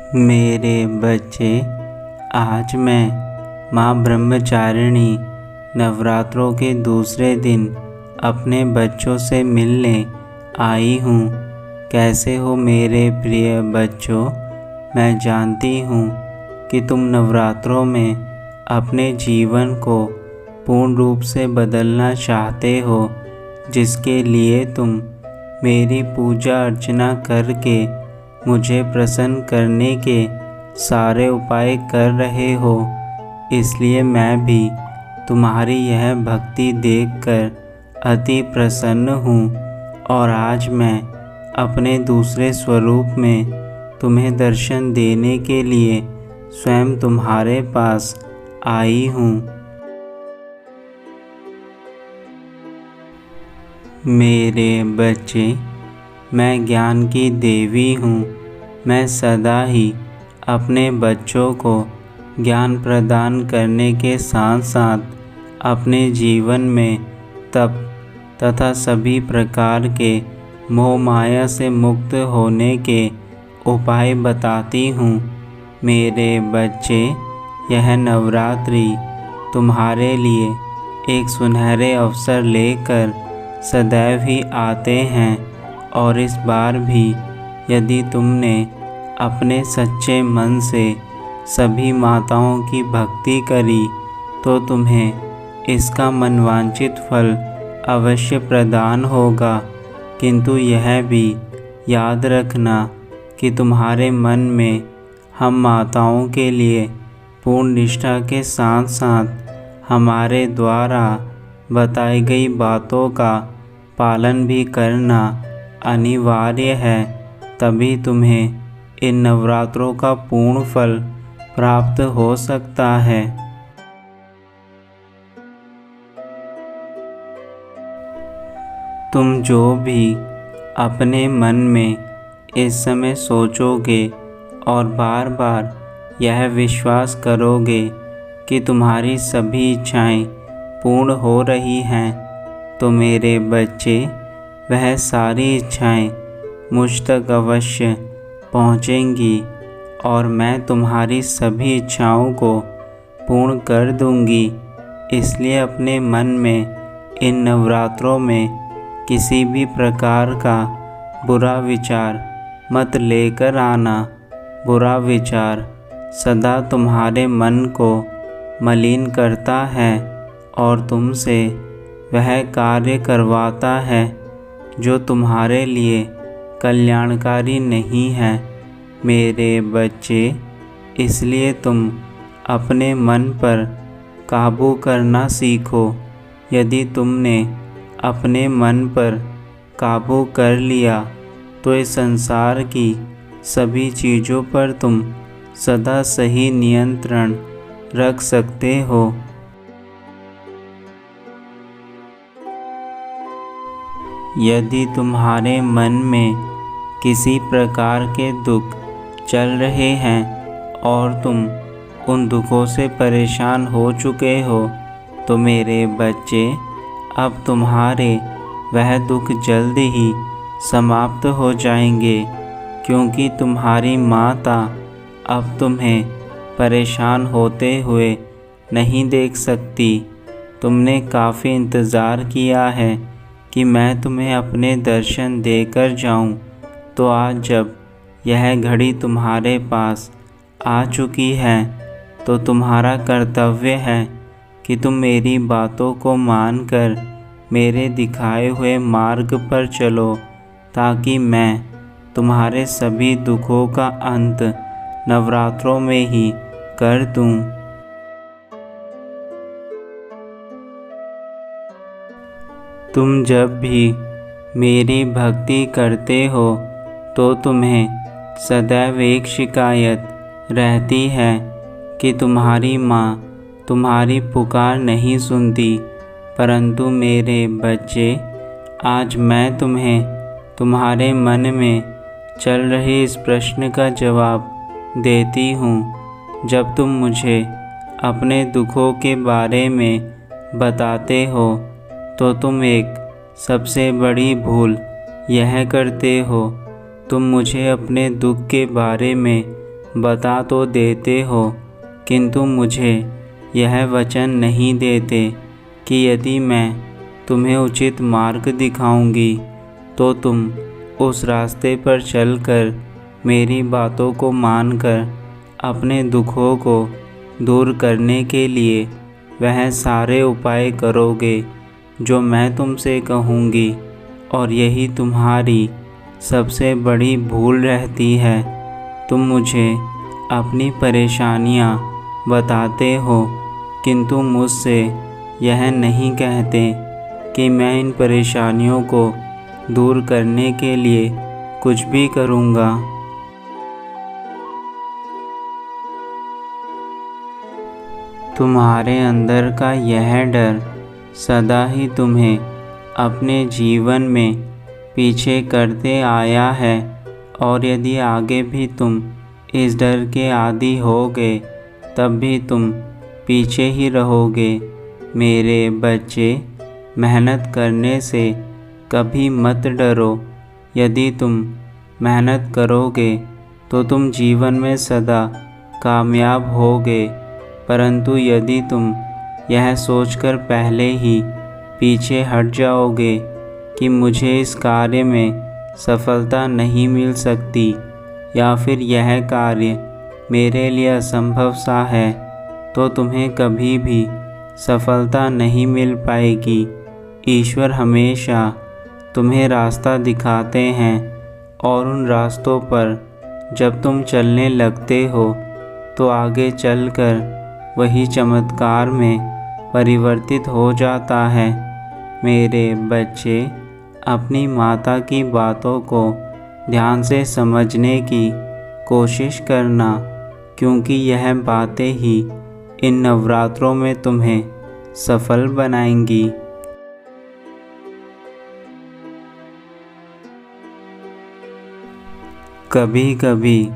मेरे बच्चे, आज मैं माँ ब्रह्मचारिणी नवरात्रों के दूसरे दिन अपने बच्चों से मिलने आई हूँ। कैसे हो मेरे प्रिय बच्चों? मैं जानती हूँ कि तुम नवरात्रों में अपने जीवन को पूर्ण रूप से बदलना चाहते हो, जिसके लिए तुम मेरी पूजा अर्चना करके मुझे प्रसन्न करने के सारे उपाय कर रहे हो। इसलिए मैं भी तुम्हारी यह भक्ति देखकर अति प्रसन्न हूँ और आज मैं अपने दूसरे स्वरूप में तुम्हें दर्शन देने के लिए स्वयं तुम्हारे पास आई हूँ। मेरे बच्चे, मैं ज्ञान की देवी हूँ। मैं सदा ही अपने बच्चों को ज्ञान प्रदान करने के साथ साथ अपने जीवन में तप तथा सभी प्रकार के मोह माया से मुक्त होने के उपाय बताती हूँ। मेरे बच्चे, यह नवरात्रि तुम्हारे लिए एक सुनहरे अवसर लेकर सदैव ही आते हैं और इस बार भी यदि तुमने अपने सच्चे मन से सभी माताओं की भक्ति करी तो तुम्हें इसका मनवांछित फल अवश्य प्रदान होगा। किंतु यह भी याद रखना कि तुम्हारे मन में हम माताओं के लिए पूर्ण निष्ठा के साथ साथ हमारे द्वारा बताई गई बातों का पालन भी करना अनिवार्य है। तभी तुम्हें इन नवरात्रों का पूर्ण फल प्राप्त हो सकता है। तुम जो भी अपने मन में इस समय सोचोगे और बार बार यह विश्वास करोगे कि तुम्हारी सभी इच्छाएं पूर्ण हो रही हैं, तो मेरे बच्चे, वह सारी इच्छाएं मुझ तक अवश्य पहुँचेंगी और मैं तुम्हारी सभी इच्छाओं को पूर्ण कर दूंगी। इसलिए अपने मन में इन नवरात्रों में किसी भी प्रकार का बुरा विचार मत लेकर आना। बुरा विचार सदा तुम्हारे मन को मलिन करता है और तुमसे वह कार्य करवाता है जो तुम्हारे लिए कल्याणकारी नहीं है। मेरे बच्चे, इसलिए तुम अपने मन पर काबू करना सीखो। यदि तुमने अपने मन पर काबू कर लिया तो इस संसार की सभी चीज़ों पर तुम सदा सही नियंत्रण रख सकते हो। यदि तुम्हारे मन में किसी प्रकार के दुख चल रहे हैं और तुम उन दुखों से परेशान हो चुके हो, तो मेरे बच्चे, अब तुम्हारे वह दुख जल्द ही समाप्त हो जाएंगे, क्योंकि तुम्हारी माता अब तुम्हें परेशान होते हुए नहीं देख सकती। तुमने काफ़ी इंतज़ार किया है कि मैं तुम्हें अपने दर्शन देकर जाऊं, तो आज जब यह घड़ी तुम्हारे पास आ चुकी है तो तुम्हारा कर्तव्य है कि तुम मेरी बातों को मानकर मेरे दिखाए हुए मार्ग पर चलो, ताकि मैं तुम्हारे सभी दुखों का अंत नवरात्रों में ही कर दूं। तुम जब भी मेरी भक्ति करते हो तो तुम्हें सदैव एक शिकायत रहती है कि तुम्हारी माँ तुम्हारी पुकार नहीं सुनती। परंतु मेरे बच्चे, आज मैं तुम्हें तुम्हारे मन में चल रहे इस प्रश्न का जवाब देती हूँ। जब तुम मुझे अपने दुखों के बारे में बताते हो तो तुम एक सबसे बड़ी भूल यह करते हो। तुम मुझे अपने दुख के बारे में बता तो देते हो, किंतु मुझे यह वचन नहीं देते कि यदि मैं तुम्हें उचित मार्ग दिखाऊंगी तो तुम उस रास्ते पर चलकर मेरी बातों को मानकर अपने दुखों को दूर करने के लिए वह सारे उपाय करोगे जो मैं तुमसे कहूँगी। और यही तुम्हारी सबसे बड़ी भूल रहती है। तुम मुझे अपनी परेशानियाँ बताते हो, किंतु मुझसे यह नहीं कहते कि मैं इन परेशानियों को दूर करने के लिए कुछ भी करूँगा। तुम्हारे अंदर का यह डर सदा ही तुम्हें अपने जीवन में पीछे करते आया है, और यदि आगे भी तुम इस डर के आदी होगे तब भी तुम पीछे ही रहोगे। मेरे बच्चे, मेहनत करने से कभी मत डरो। यदि तुम मेहनत करोगे तो तुम जीवन में सदा कामयाब होगे, परंतु यदि तुम यह सोचकर पहले ही पीछे हट जाओगे कि मुझे इस कार्य में सफलता नहीं मिल सकती या फिर यह कार्य मेरे लिए असंभव सा है, तो तुम्हें कभी भी सफलता नहीं मिल पाएगी। ईश्वर हमेशा तुम्हें रास्ता दिखाते हैं, और उन रास्तों पर जब तुम चलने लगते हो तो आगे चलकर वही चमत्कार में परिवर्तित हो जाता है। मेरे बच्चे, अपनी माता की बातों को ध्यान से समझने की कोशिश करना, क्योंकि यह बातें ही इन नवरात्रों में तुम्हें सफल बनाएंगी। कभी कभी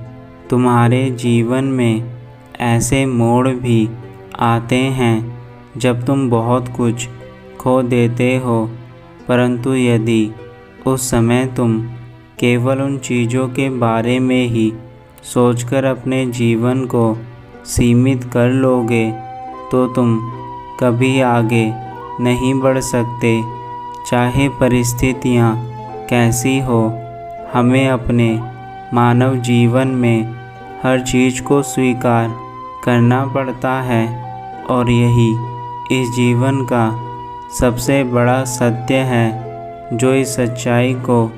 तुम्हारे जीवन में ऐसे मोड़ भी आते हैं जब तुम बहुत कुछ खो देते हो, परंतु यदि उस समय तुम केवल उन चीज़ों के बारे में ही सोचकर अपने जीवन को सीमित कर लोगे तो तुम कभी आगे नहीं बढ़ सकते। चाहे परिस्थितियाँ कैसी हो, हमें अपने मानव जीवन में हर चीज़ को स्वीकार करना पड़ता है, और यही इस जीवन का सबसे बड़ा सत्य है। जो इस सच्चाई को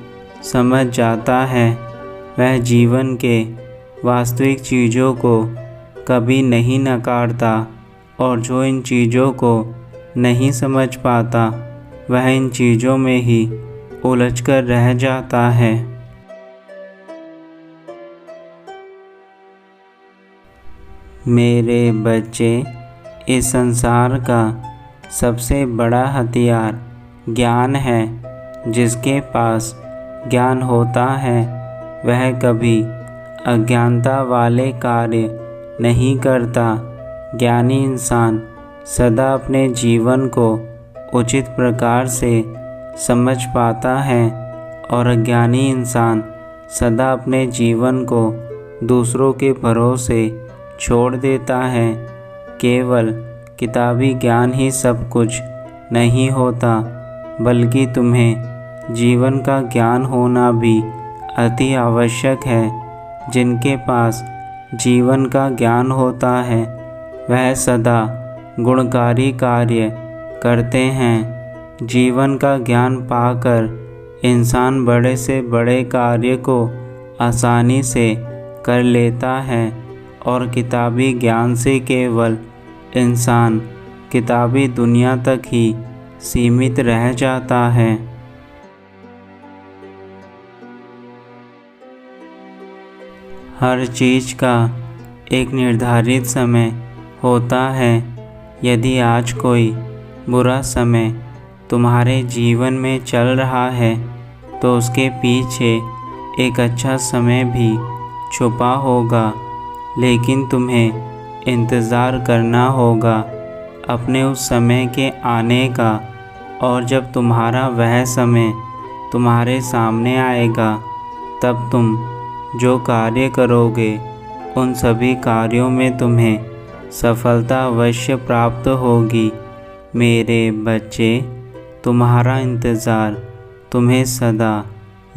समझ जाता है वह जीवन के वास्तविक चीज़ों को कभी नहीं नकारता, और जो इन चीज़ों को नहीं समझ पाता वह इन चीज़ों में ही उलझकर रह जाता है। मेरे बच्चे, इस संसार का सबसे बड़ा हथियार ज्ञान है। जिसके पास ज्ञान होता है वह कभी अज्ञानता वाले कार्य नहीं करता। ज्ञानी इंसान सदा अपने जीवन को उचित प्रकार से समझ पाता है, और अज्ञानी इंसान सदा अपने जीवन को दूसरों के भरोसे छोड़ देता है। केवल किताबी ज्ञान ही सब कुछ नहीं होता, बल्कि तुम्हें जीवन का ज्ञान होना भी अति आवश्यक है। जिनके पास जीवन का ज्ञान होता है वह सदा गुणकारी कार्य करते हैं। जीवन का ज्ञान पाकर इंसान बड़े से बड़े कार्य को आसानी से कर लेता है, और किताबी ज्ञान से केवल इंसान किताबी दुनिया तक ही सीमित रह जाता है। हर चीज़ का एक निर्धारित समय होता है। यदि आज कोई बुरा समय तुम्हारे जीवन में चल रहा है तो उसके पीछे एक अच्छा समय भी छुपा होगा, लेकिन तुम्हें इंतज़ार करना होगा अपने उस समय के आने का। और जब तुम्हारा वह समय तुम्हारे सामने आएगा तब तुम जो कार्य करोगे उन सभी कार्यों में तुम्हें सफलता अवश्य प्राप्त होगी। मेरे बच्चे, तुम्हारा इंतज़ार तुम्हें सदा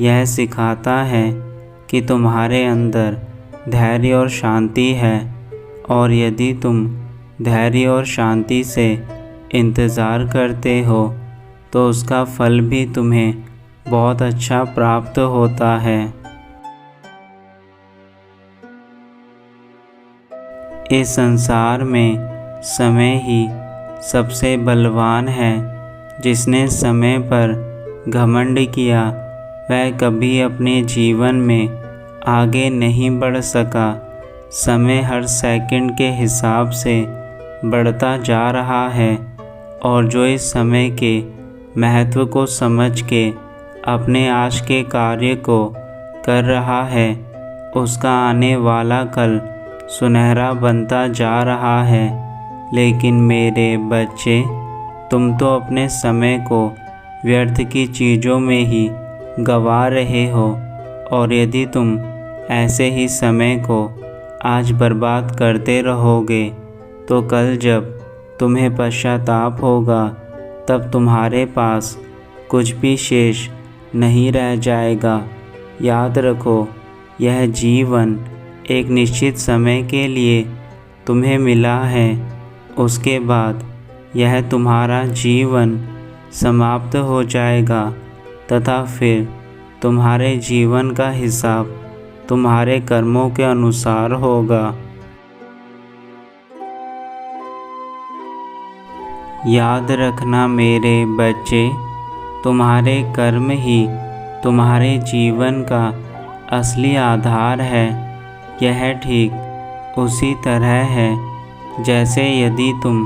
यह सिखाता है कि तुम्हारे अंदर धैर्य और शांति है, और यदि तुम धैर्य और शांति से इंतज़ार करते हो तो उसका फल भी तुम्हें बहुत अच्छा प्राप्त होता है। इस संसार में समय ही सबसे बलवान है। जिसने समय पर घमंड किया वह कभी अपने जीवन में आगे नहीं बढ़ सका। समय हर सेकंड के हिसाब से बढ़ता जा रहा है, और जो इस समय के महत्व को समझ के अपने आज के कार्य को कर रहा है, उसका आने वाला कल सुनहरा बनता जा रहा है। लेकिन मेरे बच्चे, तुम तो अपने समय को व्यर्थ की चीज़ों में ही गंवा रहे हो, और यदि तुम ऐसे ही समय को आज बर्बाद करते रहोगे तो कल जब तुम्हें पश्चाताप होगा तब तुम्हारे पास कुछ भी शेष नहीं रह जाएगा। याद रखो, यह जीवन एक निश्चित समय के लिए तुम्हें मिला है। उसके बाद यह तुम्हारा जीवन समाप्त हो जाएगा तथा फिर तुम्हारे जीवन का हिसाब तुम्हारे कर्मों के अनुसार होगा। याद रखना मेरे बच्चे, तुम्हारे कर्म ही तुम्हारे जीवन का असली आधार है। यह ठीक उसी तरह है जैसे यदि तुम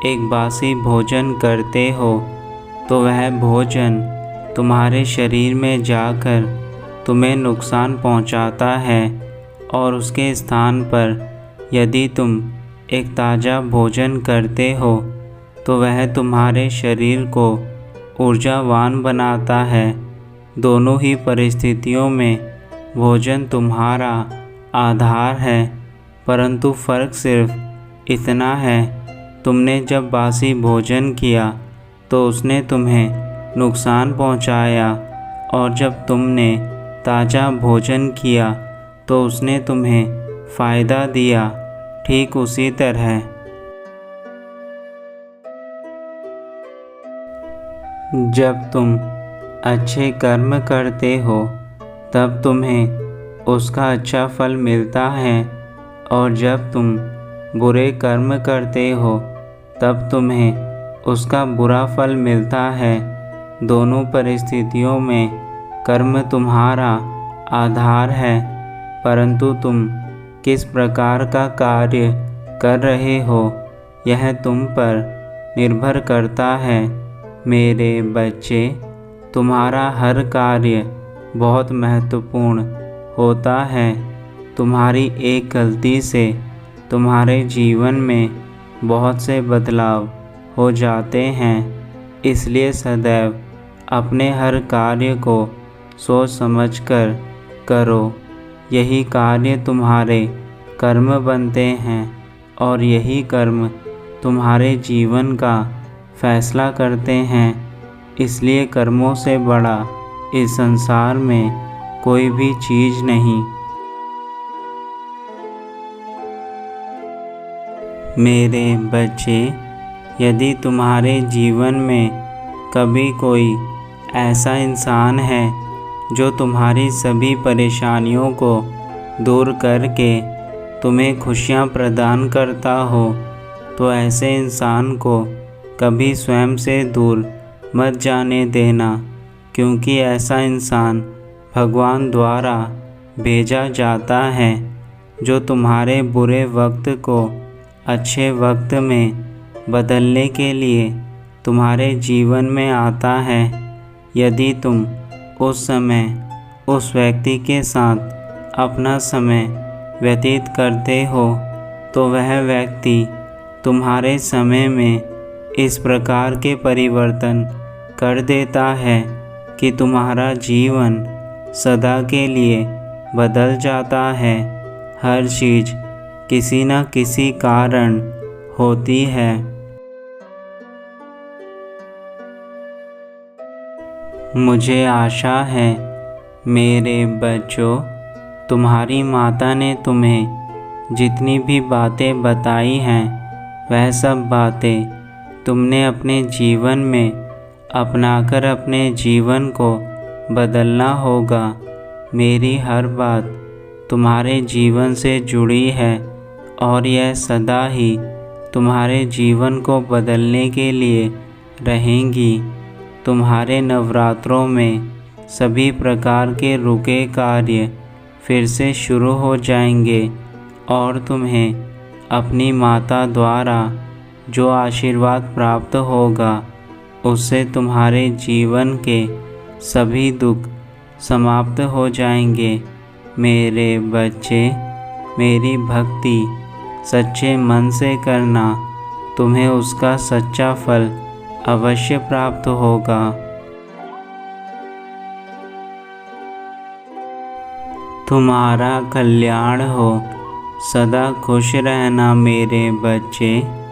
एक बासी भोजन करते हो तो वह भोजन तुम्हारे शरीर में जाकर तुम्हें नुकसान पहुंचाता है, और उसके स्थान पर यदि तुम एक ताज़ा भोजन करते हो तो वह तुम्हारे शरीर को ऊर्जावान बनाता है। दोनों ही परिस्थितियों में भोजन तुम्हारा आधार है, परंतु फ़र्क सिर्फ इतना है, तुमने जब बासी भोजन किया तो उसने तुम्हें नुकसान पहुंचाया, और जब तुमने ताज़ा भोजन किया तो उसने तुम्हें फ़ायदा दिया। ठीक उसी तरह जब तुम अच्छे कर्म करते हो तब तुम्हें उसका अच्छा फल मिलता है, और जब तुम बुरे कर्म करते हो तब तुम्हें उसका बुरा फल मिलता है। दोनों परिस्थितियों में कर्म तुम्हारा आधार है, परंतु तुम किस प्रकार का कार्य कर रहे हो यह तुम पर निर्भर करता है। मेरे बच्चे, तुम्हारा हर कार्य बहुत महत्वपूर्ण होता है। तुम्हारी एक गलती से तुम्हारे जीवन में बहुत से बदलाव हो जाते हैं, इसलिए सदैव अपने हर कार्य को सोच समझकर करो। यही कार्य तुम्हारे कर्म बनते हैं, और यही कर्म तुम्हारे जीवन का फैसला करते हैं। इसलिए कर्मों से बड़ा इस संसार में कोई भी चीज़ नहीं। मेरे बच्चे, यदि तुम्हारे जीवन में कभी कोई ऐसा इंसान है जो तुम्हारी सभी परेशानियों को दूर करके तुम्हें खुशियाँ प्रदान करता हो, तो ऐसे इंसान को कभी स्वयं से दूर मत जाने देना, क्योंकि ऐसा इंसान भगवान द्वारा भेजा जाता है जो तुम्हारे बुरे वक्त को अच्छे वक्त में बदलने के लिए तुम्हारे जीवन में आता है। यदि तुम उस समय उस व्यक्ति के साथ अपना समय व्यतीत करते हो तो वह व्यक्ति तुम्हारे समय में इस प्रकार के परिवर्तन कर देता है कि तुम्हारा जीवन सदा के लिए बदल जाता है। हर चीज़ किसी न किसी कारण होती है। मुझे आशा है मेरे बच्चों, तुम्हारी माता ने तुम्हें जितनी भी बातें बताई हैं वह सब बातें तुमने अपने जीवन में अपनाकर अपने जीवन को बदलना होगा। मेरी हर बात तुम्हारे जीवन से जुड़ी है और यह सदा ही तुम्हारे जीवन को बदलने के लिए रहेंगी। तुम्हारे नवरात्रों में सभी प्रकार के रुके कार्य फिर से शुरू हो जाएंगे और तुम्हें अपनी माता द्वारा जो आशीर्वाद प्राप्त होगा उससे तुम्हारे जीवन के सभी दुख समाप्त हो जाएंगे। मेरे बच्चे, मेरी भक्ति सच्चे मन से करना, तुम्हें उसका सच्चा फल अवश्य प्राप्त होगा। तुम्हारा कल्याण हो। सदा खुश रहना मेरे बच्चे।